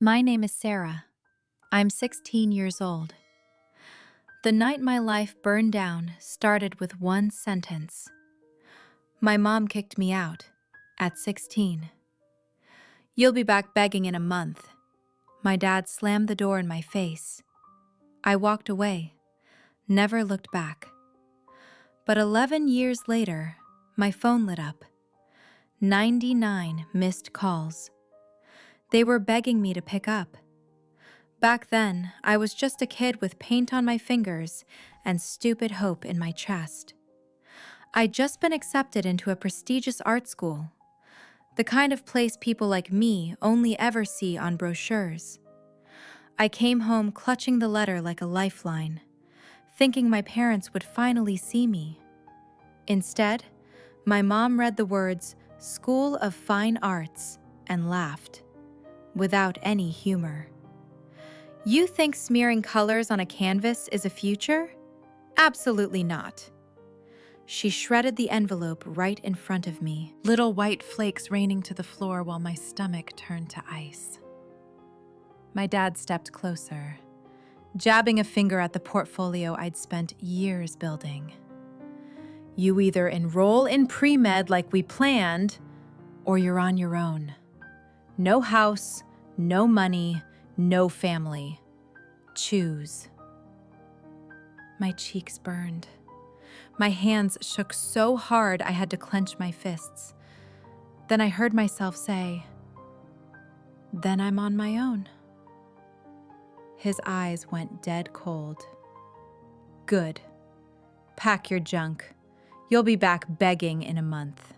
My name is Sarah. I'm 16 years old. The night my life burned down started with one sentence. My mom kicked me out at 16. You'll be back begging in a month. My dad slammed the door in my face. I walked away, never looked back. But 11 years later, my phone lit up. 99 missed calls. They were begging me to pick up. Back then, I was just a kid with paint on my fingers and stupid hope in my chest. I'd just been accepted into a prestigious art school, the kind of place people like me only ever see on brochures. I came home clutching the letter like a lifeline, thinking my parents would finally see me. Instead, my mom read the words "School of Fine Arts" and laughed, without any humor. You think smearing colors on a canvas is a future? Absolutely not. She shredded the envelope right in front of me, little white flakes raining to the floor while my stomach turned to ice. My dad stepped closer, jabbing a finger at the portfolio I'd spent years building. You either enroll in pre-med like we planned, or you're on your own. No house, no money, no family. Choose. My cheeks burned. My hands shook so hard I had to clench my fists. Then I heard myself say, "Then I'm on my own." His eyes went dead cold. "Good. Pack your junk. You'll be back begging in a month."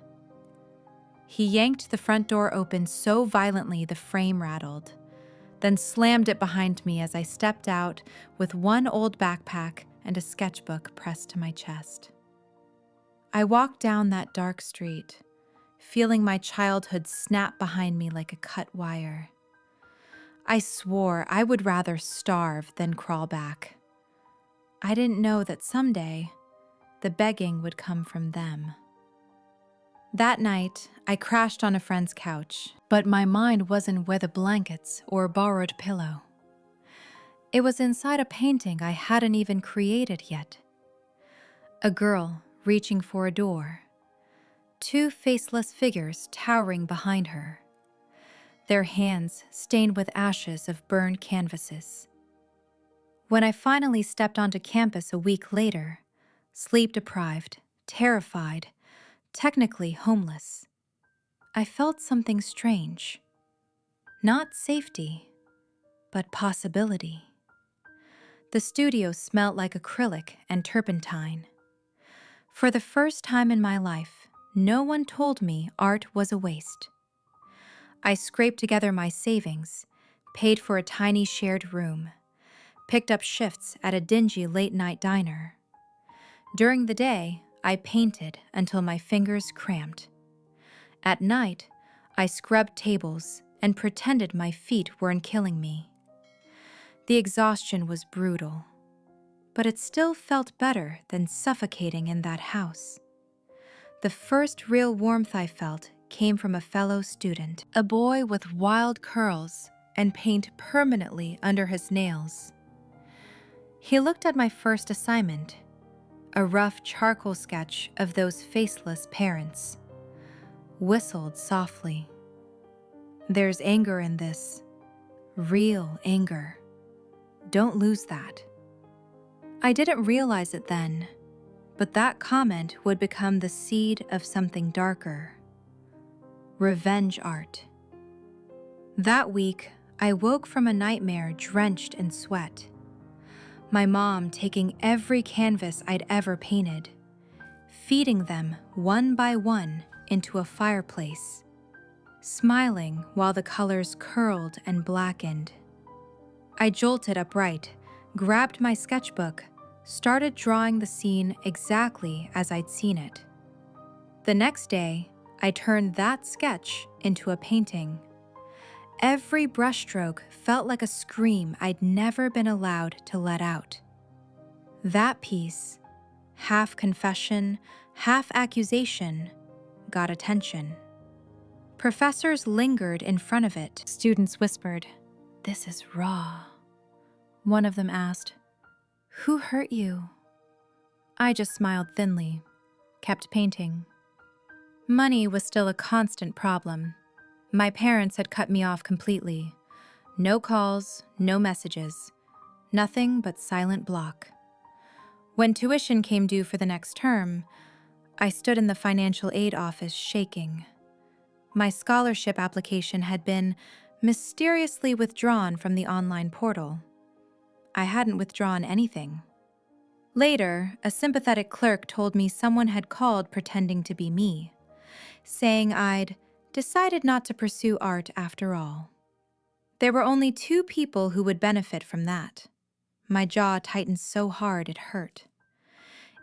He yanked the front door open so violently the frame rattled, then slammed it behind me as I stepped out with one old backpack and a sketchbook pressed to my chest. I walked down that dark street, feeling my childhood snap behind me like a cut wire. I swore I would rather starve than crawl back. I didn't know that someday the begging would come from them. That night, I crashed on a friend's couch, but my mind wasn't with the blankets or a borrowed pillow. It was inside a painting I hadn't even created yet. A girl reaching for a door. Two faceless figures towering behind her. Their hands stained with ashes of burned canvases. When I finally stepped onto campus a week later, sleep-deprived, terrified, technically homeless, I felt something strange. Not safety, but possibility. The studio smelled like acrylic and turpentine. For the first time in my life, no one told me art was a waste. I scraped together my savings, paid for a tiny shared room, picked up shifts at a dingy late-night diner. During the day, I painted until my fingers cramped. At night, I scrubbed tables and pretended my feet weren't killing me. The exhaustion was brutal, but it still felt better than suffocating in that house. The first real warmth I felt came from a fellow student, a boy with wild curls and paint permanently under his nails. He looked at my first assignment, a rough charcoal sketch of those faceless parents, whistled softly. "There's anger in this, real anger. Don't lose that." I didn't realize it then, but that comment would become the seed of something darker. Revenge art. That week, I woke from a nightmare drenched in sweat. My mom taking every canvas I'd ever painted, feeding them one by one into a fireplace, smiling while the colors curled and blackened. I jolted upright, grabbed my sketchbook, started drawing the scene exactly as I'd seen it. The next day, I turned that sketch into a painting. Every brushstroke felt like a scream I'd never been allowed to let out. That piece, half confession, half accusation, got attention. Professors lingered in front of it. Students whispered, This is raw. One of them asked, "Who hurt you?" I just smiled thinly, kept painting. Money was still a constant problem. My parents had cut me off completely. No calls, no messages. Nothing but silent block. When tuition came due for the next term, I stood in the financial aid office shaking. My scholarship application had been mysteriously withdrawn from the online portal. I hadn't withdrawn anything. Later, a sympathetic clerk told me someone had called pretending to be me, saying I'd decided not to pursue art after all. There were only 2 people who would benefit from that. My jaw tightened so hard it hurt.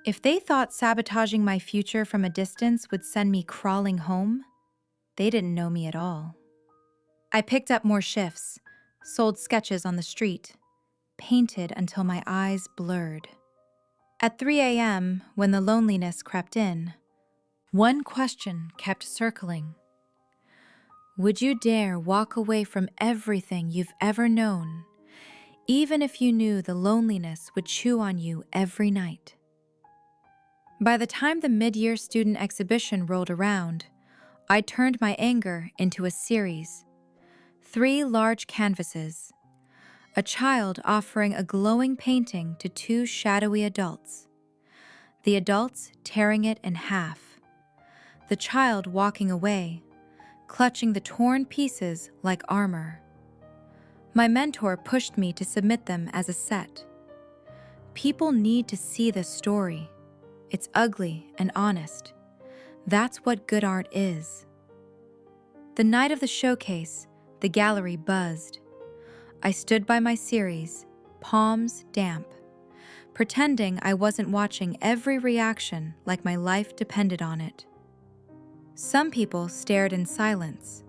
If they thought sabotaging my future from a distance would send me crawling home, they didn't know me at all. I picked up more shifts, sold sketches on the street, painted until my eyes blurred. At 3 a.m., when the loneliness crept in, one question kept circling. Would you dare walk away from everything you've ever known, even if you knew the loneliness would chew on you every night? By the time the mid-year student exhibition rolled around, I turned my anger into a series. 3 large canvases. A child offering a glowing painting to 2 shadowy adults. The adults tearing it in half. The child walking away, clutching the torn pieces like armor. My mentor pushed me to submit them as a set. People need to see this story. It's ugly and honest. That's what good art is. The night of the showcase, the gallery buzzed. I stood by my series, palms damp, pretending I wasn't watching every reaction like my life depended on it. Some people stared in silence.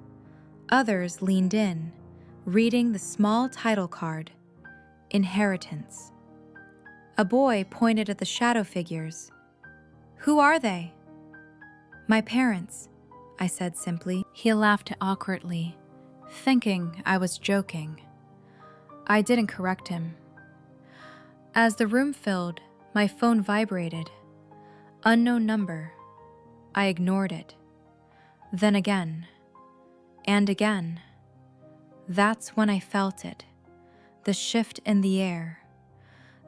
Others leaned in, reading the small title card, Inheritance. A boy pointed at the shadow figures. "Who are they?" "My parents," I said simply. He laughed awkwardly, thinking I was joking. I didn't correct him. As the room filled, my phone vibrated. Unknown number. I ignored it. Then again. And again. That's when I felt it. The shift in the air.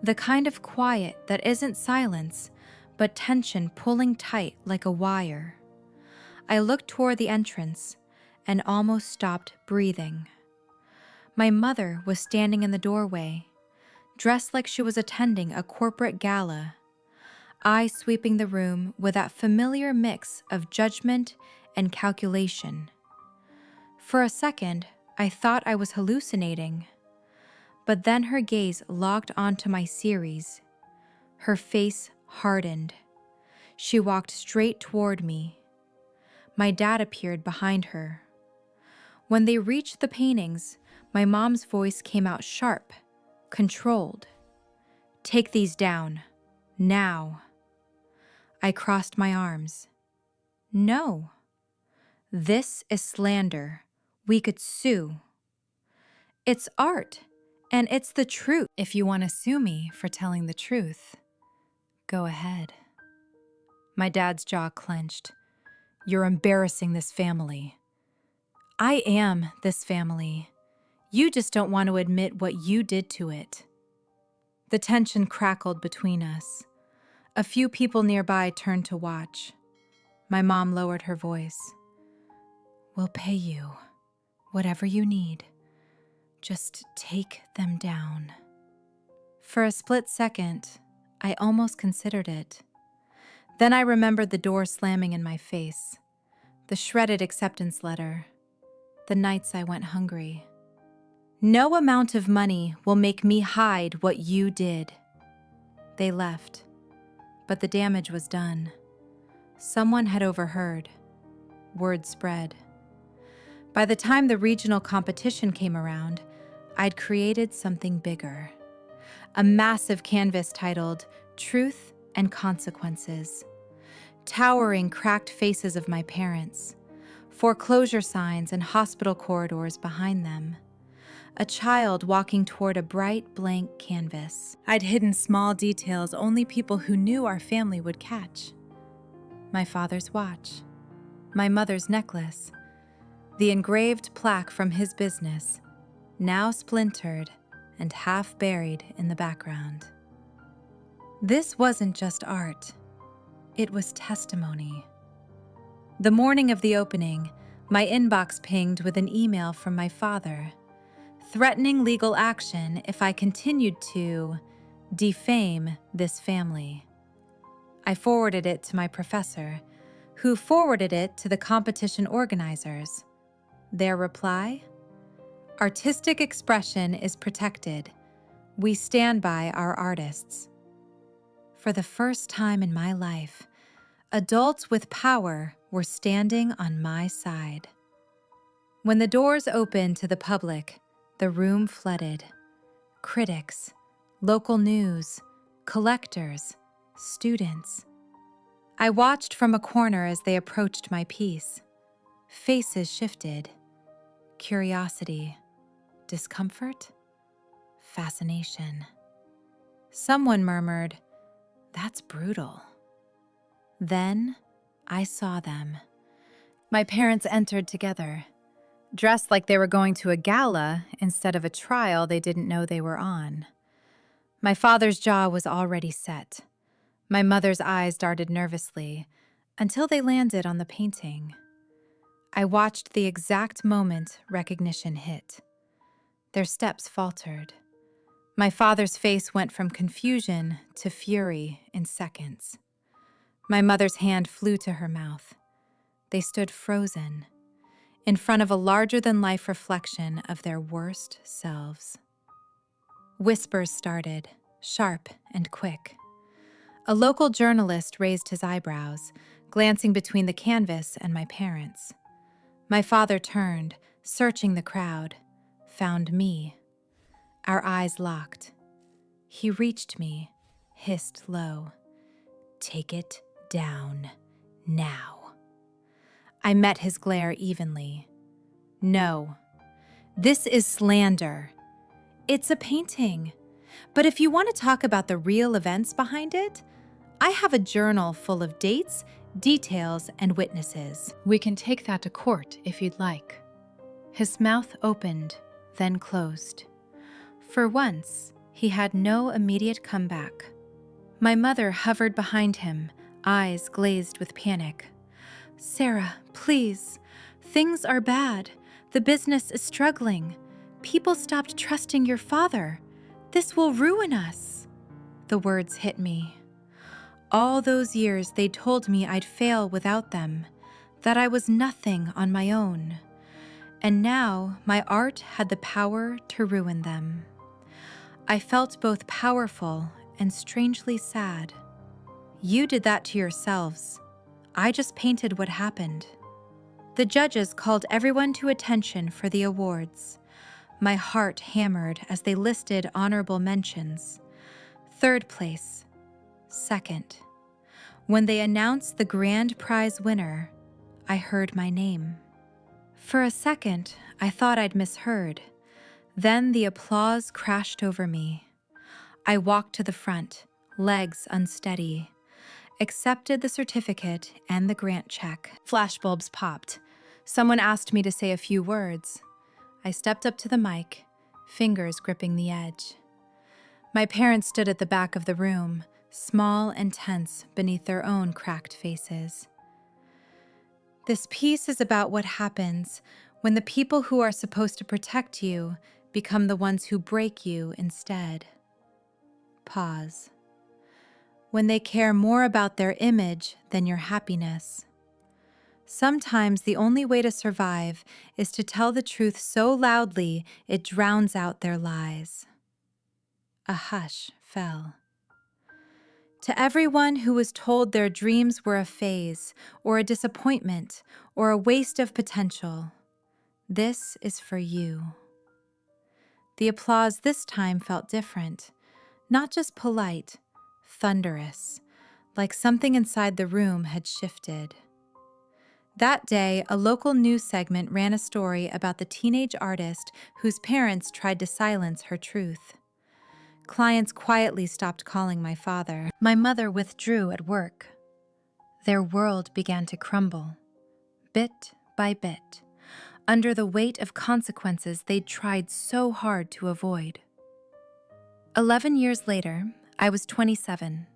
The kind of quiet that isn't silence, but tension pulling tight like a wire. I looked toward the entrance and almost stopped breathing. My mother was standing in the doorway, dressed like she was attending a corporate gala, eyes sweeping the room with that familiar mix of judgment and calculation. For a second, I thought I was hallucinating, but then her gaze locked onto my series. Her face hardened. She walked straight toward me. My dad appeared behind her. When they reached the paintings, my mom's voice came out sharp, controlled. "Take these down. Now." I crossed my arms. "No. This is slander. We could sue. It's art, and it's the truth. If you want to sue me for telling the truth, go ahead." My dad's jaw clenched. "You're embarrassing this family." "I am this family. You just don't want to admit what you did to it." The tension crackled between us. A few people nearby turned to watch. My mom lowered her voice. "We'll pay you. Whatever you need. Just take them down." For a split second, I almost considered it. Then I remembered the door slamming in my face, the shredded acceptance letter, the nights I went hungry. "No amount of money will make me hide what you did." They left, but the damage was done. Someone had overheard. Word spread. By the time the regional competition came around, I'd created something bigger. A massive canvas titled Truth and Consequences. Towering cracked faces of my parents, foreclosure signs and hospital corridors behind them. a child walking toward a bright blank canvas. I'd hidden small details only people who knew our family would catch. My father's watch, my mother's necklace, the engraved plaque from his business, now splintered and half buried in the background. This wasn't just art, it was testimony. The morning of the opening, my inbox pinged with an email from my father, threatening legal action if I continued to defame this family. I forwarded it to my professor, who forwarded it to the competition organizers. Their reply? Artistic expression is protected. We stand by our artists. For the first time in my life, adults with power were standing on my side. When the doors opened to the public, the room flooded. Critics, local news, collectors, students. I watched from a corner as they approached my piece. Faces shifted. Curiosity, discomfort, fascination. Someone murmured, "That's brutal." Then I saw them. My parents entered together, dressed like they were going to a gala instead of a trial they didn't know they were on. My father's jaw was already set. My mother's eyes darted nervously until they landed on the painting. I watched the exact moment recognition hit. Their steps faltered. My father's face went from confusion to fury in seconds. My mother's hand flew to her mouth. They stood frozen, in front of a larger-than-life reflection of their worst selves. Whispers started, sharp and quick. A local journalist raised his eyebrows, glancing between the canvas and my parents. My father turned, searching the crowd, found me. Our eyes locked. He reached me, hissed low, "Take it down, now." I met his glare evenly. "No, this is slander. It's a painting. But if you want to talk about the real events behind it, I have a journal full of dates, details, and witnesses. We can take that to court if you'd like." His mouth opened, then closed. For once, he had no immediate comeback. My mother hovered behind him, eyes glazed with panic. "Sarah, please. Things are bad. The business is struggling. People stopped trusting your father. This will ruin us." The words hit me. All those years they told me I'd fail without them, that I was nothing on my own. And now my art had the power to ruin them. I felt both powerful and strangely sad. You did that to yourselves. I just painted what happened. The judges called everyone to attention for the awards. My heart hammered as they listed honorable mentions. 3rd place, 2nd. When they announced the grand prize winner, I heard my name. For a second, I thought I'd misheard. Then the applause crashed over me. I walked to the front, legs unsteady, accepted the certificate and the grant check. Flashbulbs popped. Someone asked me to say a few words. I stepped up to the mic, fingers gripping the edge. My parents stood at the back of the room, small and tense beneath their own cracked faces. This piece is about what happens when the people who are supposed to protect you become the ones who break you instead. Pause. When they care more about their image than your happiness. Sometimes the only way to survive is to tell the truth so loudly it drowns out their lies. A hush fell. To everyone who was told their dreams were a phase, or a disappointment, or a waste of potential, this is for you. The applause this time felt different, not just polite, thunderous, like something inside the room had shifted. That day, a local news segment ran a story about the teenage artist whose parents tried to silence her truth. Clients quietly stopped calling my father. My mother withdrew at work. Their world began to crumble, bit by bit, under the weight of consequences they'd tried so hard to avoid. 11 years later, I was 27.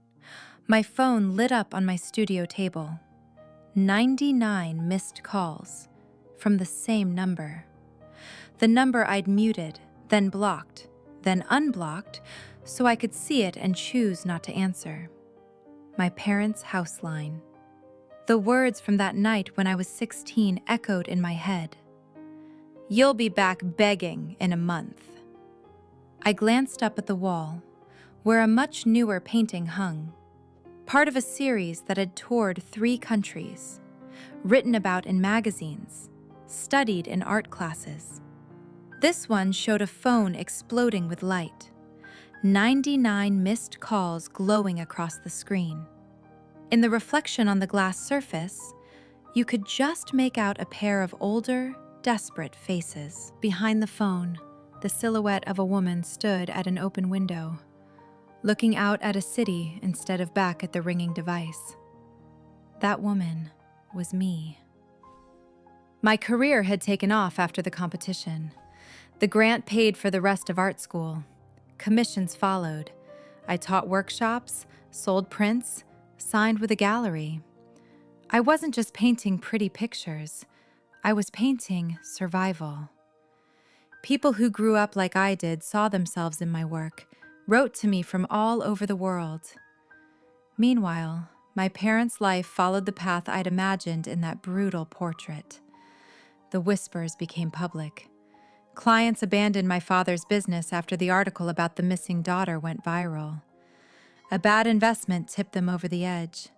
My phone lit up on my studio table. 99 missed calls from the same number. The number I'd muted, then blocked, then unblocked, so I could see it and choose not to answer. My parents' house line. The words from that night when I was 16 echoed in my head. "You'll be back begging in a month." I glanced up at the wall, where a much newer painting hung, part of a series that had toured 3 countries, written about in magazines, studied in art classes. This one showed a phone exploding with light, 99 missed calls glowing across the screen. In the reflection on the glass surface, you could just make out a pair of older, desperate faces. Behind the phone, the silhouette of a woman stood at an open window, looking out at a city instead of back at the ringing device. That woman was me. My career had taken off after the competition. The grant paid for the rest of art school. Commissions followed. I taught workshops, sold prints, signed with a gallery. I wasn't just painting pretty pictures. I was painting survival. People who grew up like I did saw themselves in my work, wrote to me from all over the world. Meanwhile, my parents' life followed the path I'd imagined in that brutal portrait. The whispers became public. Clients abandoned my father's business after the article about the missing daughter went viral. A bad investment tipped them over the edge.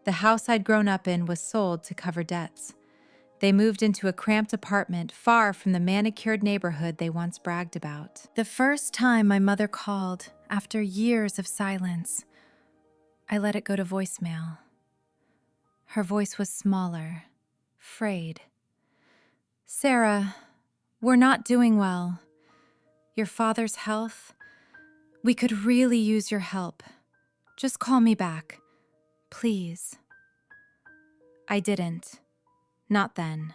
The house I'd grown up in was sold to cover debts. They moved into a cramped apartment far from the manicured neighborhood they once bragged about. The first time my mother called, after years of silence, I let it go to voicemail. Her voice was smaller, frayed. "Sarah, we're not doing well. Your father's health, we could really use your help. Just call me back, please." I didn't. Not then.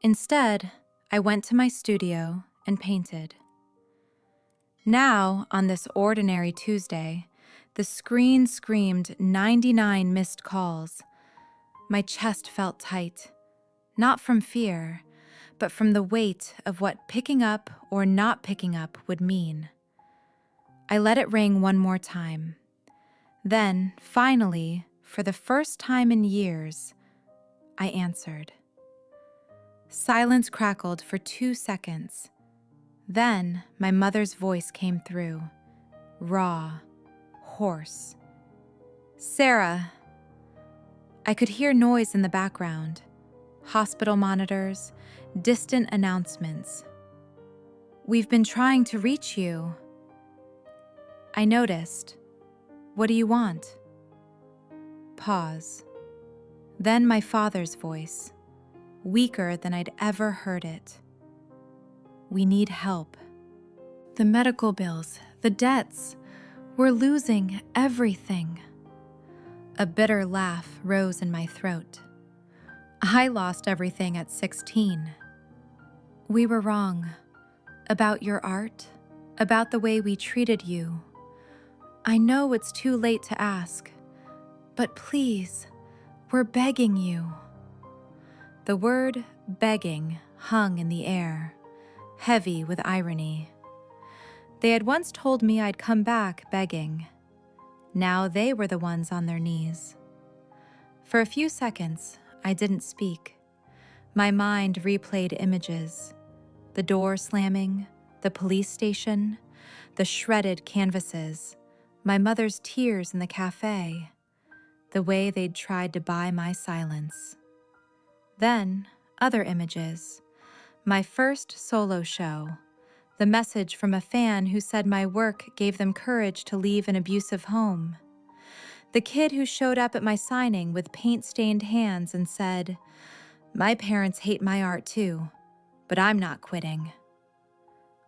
Instead, I went to my studio and painted. Now, on this ordinary Tuesday, the screen screamed 99 missed calls. My chest felt tight, not from fear, but from the weight of what picking up or not picking up would mean. I let it ring one more time. Then, finally, for the first time in years, I answered. Silence crackled for 2 seconds. Then my mother's voice came through, raw, hoarse. "Sarah." I could hear noise in the background, hospital monitors, distant announcements. "We've been trying to reach you." I noticed. "What do you want?" Pause. Then my father's voice, weaker than I'd ever heard it. "We need help. The medical bills, the debts, we're losing everything." A bitter laugh rose in my throat. I lost everything at 16. "We were wrong. About your art, about the way we treated you. I know it's too late to ask, but please, we're begging you." The word begging hung in the air, heavy with irony. They had once told me I'd come back begging. Now they were the ones on their knees. For a few seconds, I didn't speak. My mind replayed images. The door slamming, the police station, the shredded canvases, my mother's tears in the cafe, the way they'd tried to buy my silence. Then, other images. My first solo show. The message from a fan who said my work gave them courage to leave an abusive home. The kid who showed up at my signing with paint-stained hands and said, "My parents hate my art too, but I'm not quitting."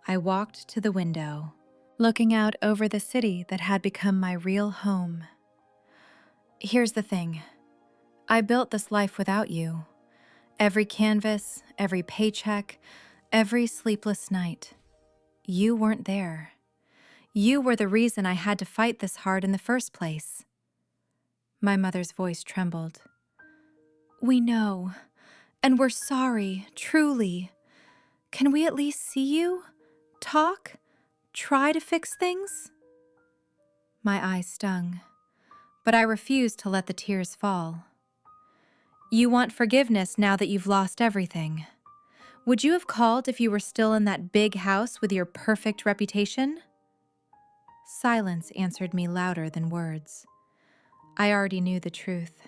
I walked to the window, looking out over the city that had become my real home. Here's the thing. I built this life without you. Every canvas, every paycheck, every sleepless night. You weren't there. You were the reason I had to fight this hard in the first place. My mother's voice trembled. "We know, and we're sorry, truly. Can we at least see you? Talk? Try to fix things?" My eyes stung, but I refused to let the tears fall. "You want forgiveness now that you've lost everything. Would you have called if you were still in that big house with your perfect reputation?" Silence answered me louder than words. I already knew the truth.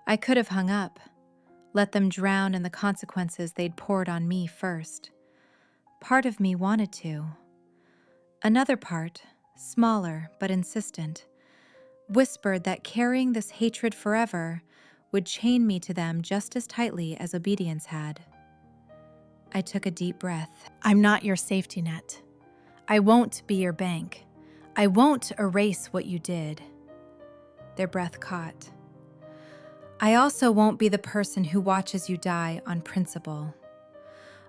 I could have hung up, let them drown in the consequences they'd poured on me first. Part of me wanted to. Another part, smaller but insistent, whispered that carrying this hatred forever would chain me to them just as tightly as obedience had. I took a deep breath. I'm not your safety net. I won't be your bank. I won't erase what you did. Their breath caught. I also won't be the person who watches you die on principle.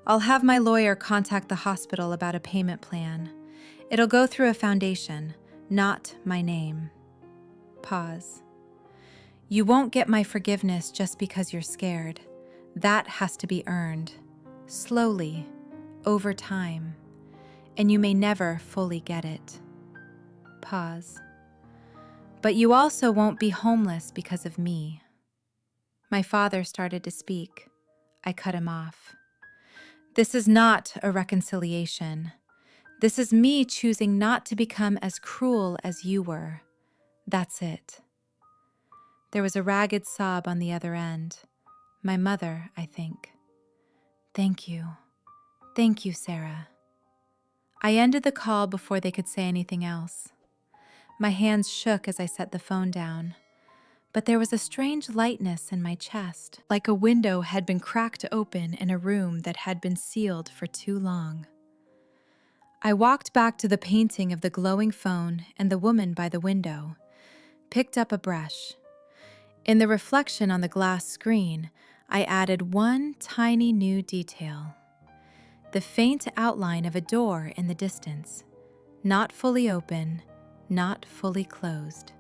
I'll have my lawyer contact the hospital about a payment plan. It'll go through a foundation, not my name. Pause. You won't get my forgiveness just because you're scared. That has to be earned. Slowly, over time. And you may never fully get it. Pause. But you also won't be homeless because of me. My father started to speak. I cut him off. This is not a reconciliation. This is me choosing not to become as cruel as you were. That's it. There was a ragged sob on the other end. My mother, I think. Thank you. Thank you, Sarah. I ended the call before they could say anything else. My hands shook as I set the phone down, but there was a strange lightness in my chest, like a window had been cracked open in a room that had been sealed for too long. I walked back to the painting of the glowing phone and the woman by the window, picked up a brush. In the reflection on the glass screen, I added one tiny new detail. The faint outline of a door in the distance, not fully open, not fully closed.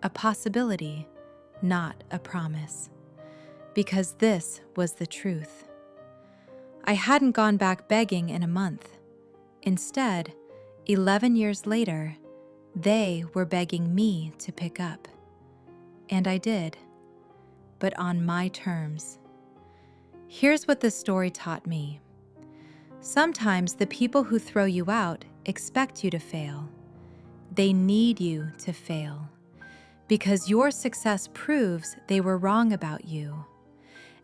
A possibility, not a promise. Because this was the truth. I hadn't gone back begging in a month. Instead, 11 years later, they were begging me to pick up. And I did, but on my terms. Here's what this story taught me. Sometimes the people who throw you out expect you to fail. They need you to fail, because your success proves they were wrong about you.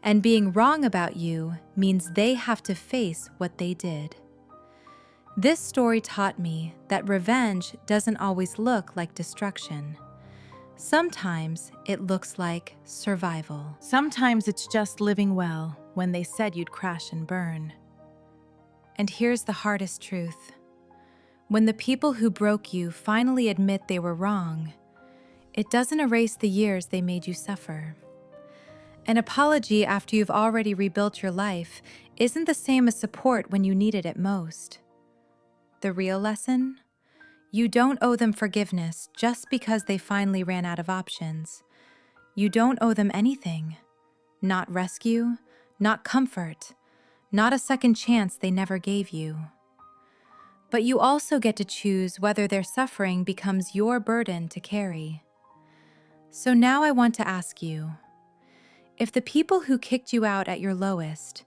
And being wrong about you means they have to face what they did. This story taught me that revenge doesn't always look like destruction. Sometimes it looks like survival. Sometimes it's just living well when they said you'd crash and burn. And here's the hardest truth. When the people who broke you finally admit they were wrong, it doesn't erase the years they made you suffer. An apology after you've already rebuilt your life isn't the same as support when you need it at most. The real lesson? You don't owe them forgiveness just because they finally ran out of options. You don't owe them anything. Not rescue, not comfort, not a second chance they never gave you. But you also get to choose whether their suffering becomes your burden to carry. So now I want to ask you, if the people who kicked you out at your lowest,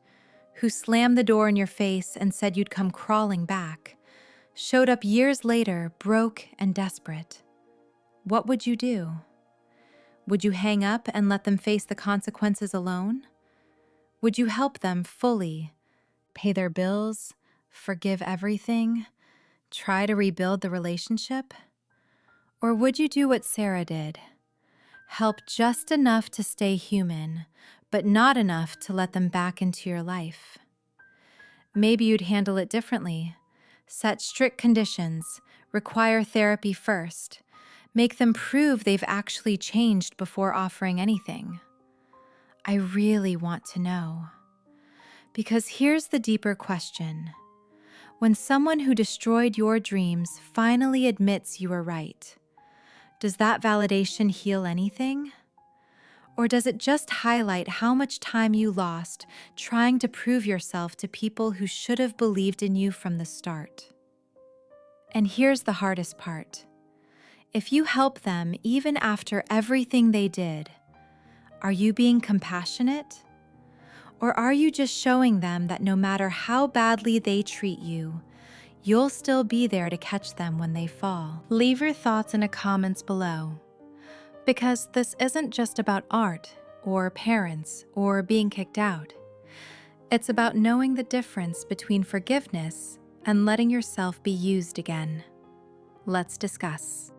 who slammed the door in your face and said you'd come crawling back, showed up years later broke and desperate, what would you do? Would you hang up and let them face the consequences alone? Would you help them fully, pay their bills, forgive everything, try to rebuild the relationship? Or would you do what Sarah did, Help just enough to stay human, but not enough to let them back into your life. Maybe you'd handle it differently. Set strict conditions, require therapy first, make them prove they've actually changed before offering anything. I really want to know. Because here's the deeper question. When someone who destroyed your dreams finally admits you were right, does that validation heal anything? Or does it just highlight how much time you lost trying to prove yourself to people who should have believed in you from the start? And here's the hardest part. If you help them even after everything they did, are you being compassionate? Or are you just showing them that no matter how badly they treat you, you'll still be there to catch them when they fall? Leave your thoughts in the comments below. Because this isn't just about art, or parents, or being kicked out. It's about knowing the difference between forgiveness and letting yourself be used again. Let's discuss.